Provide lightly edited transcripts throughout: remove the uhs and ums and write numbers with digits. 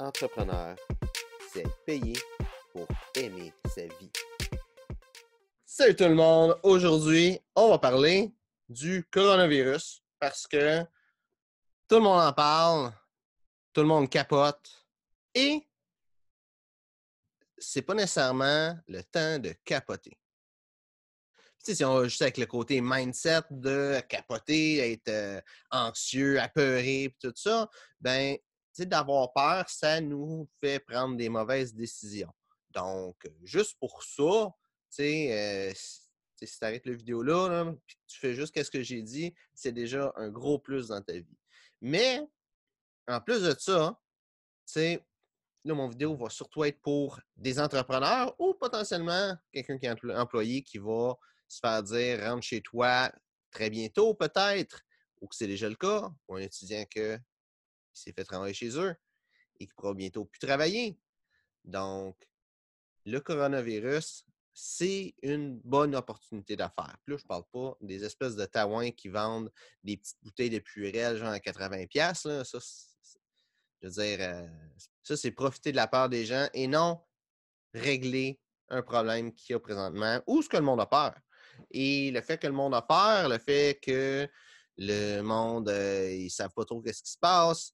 Entrepreneur, c'est être payé pour aimer sa vie. Salut tout le monde! Aujourd'hui, on va parler du coronavirus parce que tout le monde en parle, tout le monde capote et c'est pas nécessairement le temps de capoter. Tu sais, si on va juste avec le côté mindset de capoter, être anxieux, apeuré, et tout ça, ben, tu sais, d'avoir peur, ça nous fait prendre des mauvaises décisions. Donc, juste pour ça, tu sais, si tu arrêtes la vidéo là, puis tu fais juste ce que j'ai dit, c'est déjà un gros plus dans ta vie. Mais, en plus de ça, tu sais, là, mon vidéo va surtout être pour des entrepreneurs ou potentiellement quelqu'un qui est employé qui va se faire dire rentre chez toi très bientôt peut-être, ou que c'est déjà le cas, ou un étudiant qui s'est fait travailler chez eux et qui pourra bientôt plus travailler. Donc, le coronavirus, c'est une bonne opportunité d'affaires. Puis là, je ne parle pas des espèces de taouins qui vendent des petites bouteilles de Purell genre à 80$. Là. Ça, je veux dire, ça, c'est profiter de la part des gens et non régler un problème qu'il y a présentement ou ce que le monde a peur. Et le fait que le monde a peur, le fait que le monde, ils ne savent pas trop ce qui se passe,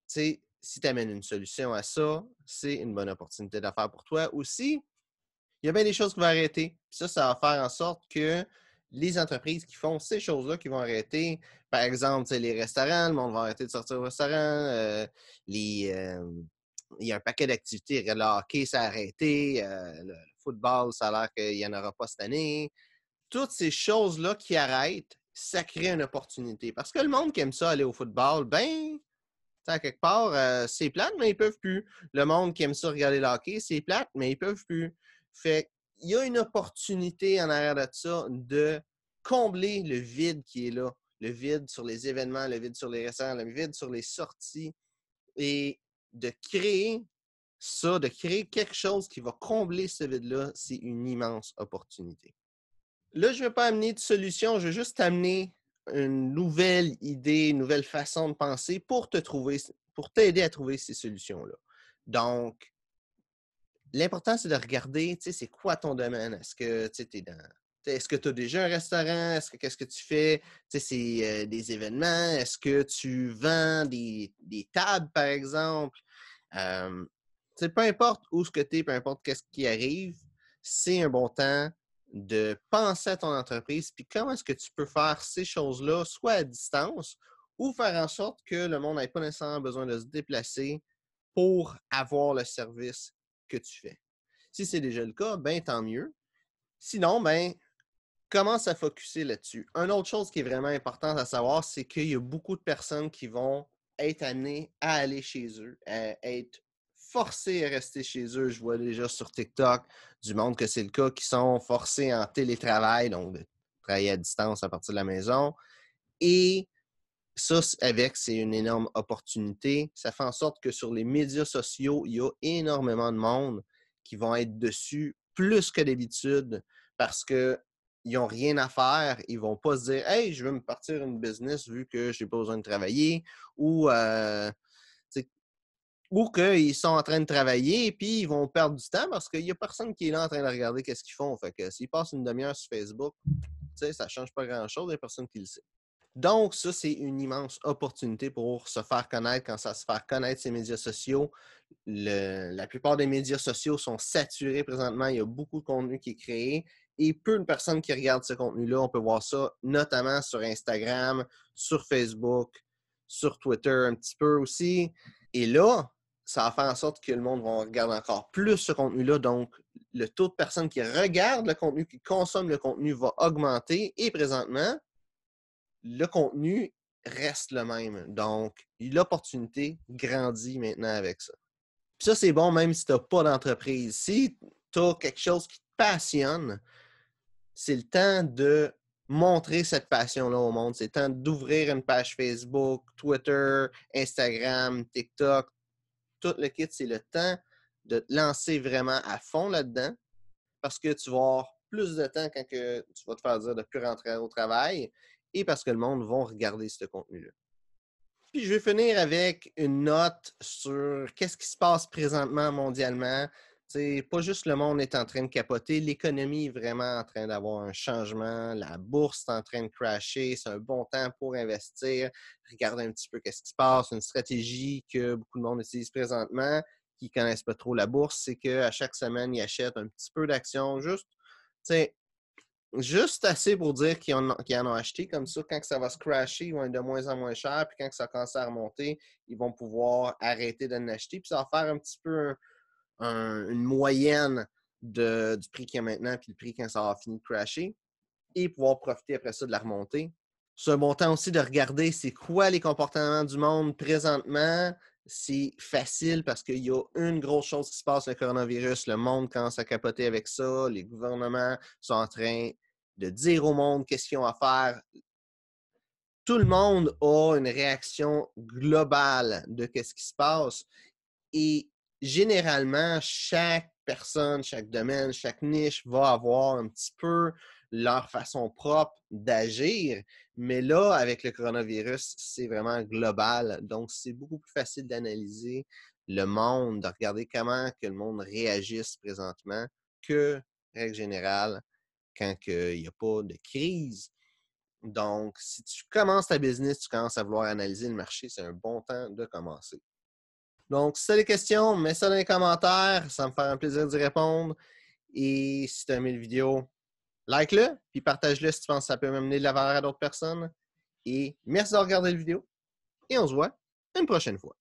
tu sais, si tu amènes une solution à ça, c'est une bonne opportunité d'affaires pour toi. Aussi, il y a bien des choses qui vont arrêter. Ça va faire en sorte que les entreprises qui font ces choses-là qui vont arrêter, par exemple, les restaurants, le monde va arrêter de sortir au restaurant, il y a un paquet d'activités. Le hockey, ça a arrêté, le football, ça a l'air qu'il n'y en aura pas cette année. Toutes ces choses-là qui arrêtent, ça crée une opportunité. Parce que le monde qui aime ça, aller au football, ben, à quelque part, c'est plate, mais ils peuvent plus. Le monde qui aime ça regarder le hockey, c'est plate, mais ils peuvent plus. Fait qu'il y a une opportunité en arrière de ça de combler le vide qui est là. Le vide sur les événements, le vide sur les restaurants, le vide sur les sorties. Et de créer ça, de créer quelque chose qui va combler ce vide-là, c'est une immense opportunité. Là, je ne vais pas amener de solution, je vais juste amener une nouvelle idée, une nouvelle façon de penser pour t'aider à trouver ces solutions-là. Donc, l'important, c'est de regarder, tu sais, c'est quoi ton domaine? Est-ce que tu es dans. Est-ce que tu as déjà un restaurant? Qu'est-ce que tu fais? Tu sais, c'est des événements. Est-ce que tu vends des tables, par exemple? Euh, peu importe où ce que tu es, peu importe qu'est-ce qui arrive, c'est un bon temps de penser à ton entreprise, puis comment est-ce que tu peux faire ces choses-là, soit à distance, ou faire en sorte que le monde n'ait pas nécessairement besoin de se déplacer pour avoir le service que tu fais. Si c'est déjà le cas, ben tant mieux. Sinon, ben commence à focusser là-dessus. Une autre chose qui est vraiment importante à savoir, c'est qu'il y a beaucoup de personnes qui vont être amenées à aller chez eux, à être forcées à rester chez eux. Je vois déjà sur TikTok du monde que c'est le cas, qui sont forcés en télétravail, donc de travailler à distance à partir de la maison. Et ça, c'est une énorme opportunité. Ça fait en sorte que sur les médias sociaux, il y a énormément de monde qui vont être dessus plus que d'habitude parce qu'ils n'ont rien à faire. Ils ne vont pas se dire « Hey, je veux me partir une business vu que je n'ai pas besoin de travailler » ou qu'ils sont en train de travailler et puis ils vont perdre du temps parce qu'il n'y a personne qui est là en train de regarder qu'est-ce qu'ils font. Fait que s'ils passent une demi-heure sur Facebook, ça ne change pas grand-chose, il n'y a personne qui le sait. Donc, ça, c'est une immense opportunité pour se faire connaître. Quand ça se fait connaître, ces médias sociaux, la plupart des médias sociaux sont saturés présentement. Il y a beaucoup de contenu qui est créé et peu de personnes qui regardent ce contenu-là. On peut voir ça notamment sur Instagram, sur Facebook, sur Twitter un petit peu aussi. Et là, ça va faire en sorte que le monde va regarder encore plus ce contenu-là. Donc, le taux de personnes qui regardent le contenu, qui consomment le contenu va augmenter. Et présentement, le contenu reste le même. Donc, l'opportunité grandit maintenant avec ça. Puis ça, c'est bon même si tu n'as pas d'entreprise. Si tu as quelque chose qui te passionne, c'est le temps de montrer cette passion-là au monde. C'est le temps d'ouvrir une page Facebook, Twitter, Instagram, TikTok. Tout le kit, c'est le temps de te lancer vraiment à fond là-dedans parce que tu vas avoir plus de temps quand que tu vas te faire dire de ne plus rentrer au travail et parce que le monde va regarder ce contenu-là. Puis je vais finir avec une note sur qu'est-ce qui se passe présentement mondialement. T'sais, pas juste le monde est en train de capoter, l'économie est vraiment en train d'avoir un changement, la bourse est en train de crasher, c'est un bon temps pour investir. Regardez un petit peu qu'est-ce qui se passe. Une stratégie que beaucoup de monde utilise présentement, qui ne connaissent pas trop la bourse, c'est qu'à chaque semaine, ils achètent un petit peu d'actions, juste assez pour dire qu'ils en ont acheté. Comme ça, quand ça va se crasher, ils vont être de moins en moins chers. Puis quand ça commence à remonter, ils vont pouvoir arrêter d'en acheter. Puis ça va faire un petit peu une moyenne du prix qu'il y a maintenant puis le prix quand ça va finir de crasher et pouvoir profiter après ça de la remontée. C'est un bon temps aussi de regarder c'est quoi les comportements du monde présentement. C'est facile parce qu'il y a une grosse chose qui se passe, le coronavirus. Le monde commence à capoter avec ça. Les gouvernements sont en train de dire au monde qu'est-ce qu'ils ont à faire. Tout le monde a une réaction globale de qu'est-ce qui se passe. Et généralement, chaque personne, chaque domaine, chaque niche va avoir un petit peu leur façon propre d'agir. Mais là, avec le coronavirus, c'est vraiment global. Donc, c'est beaucoup plus facile d'analyser le monde, de regarder comment que le monde réagisse présentement que, règle générale, quand il n'y a pas de crise. Donc, si tu commences ta business, tu commences à vouloir analyser le marché, c'est un bon temps de commencer. Donc, si tu as des questions, mets ça dans les commentaires. Ça me fait un plaisir d'y répondre. Et si tu as aimé la vidéo, like-le, puis partage-le si tu penses que ça peut m'amener de la valeur à d'autres personnes. Et merci d'avoir regardé la vidéo. Et on se voit une prochaine fois.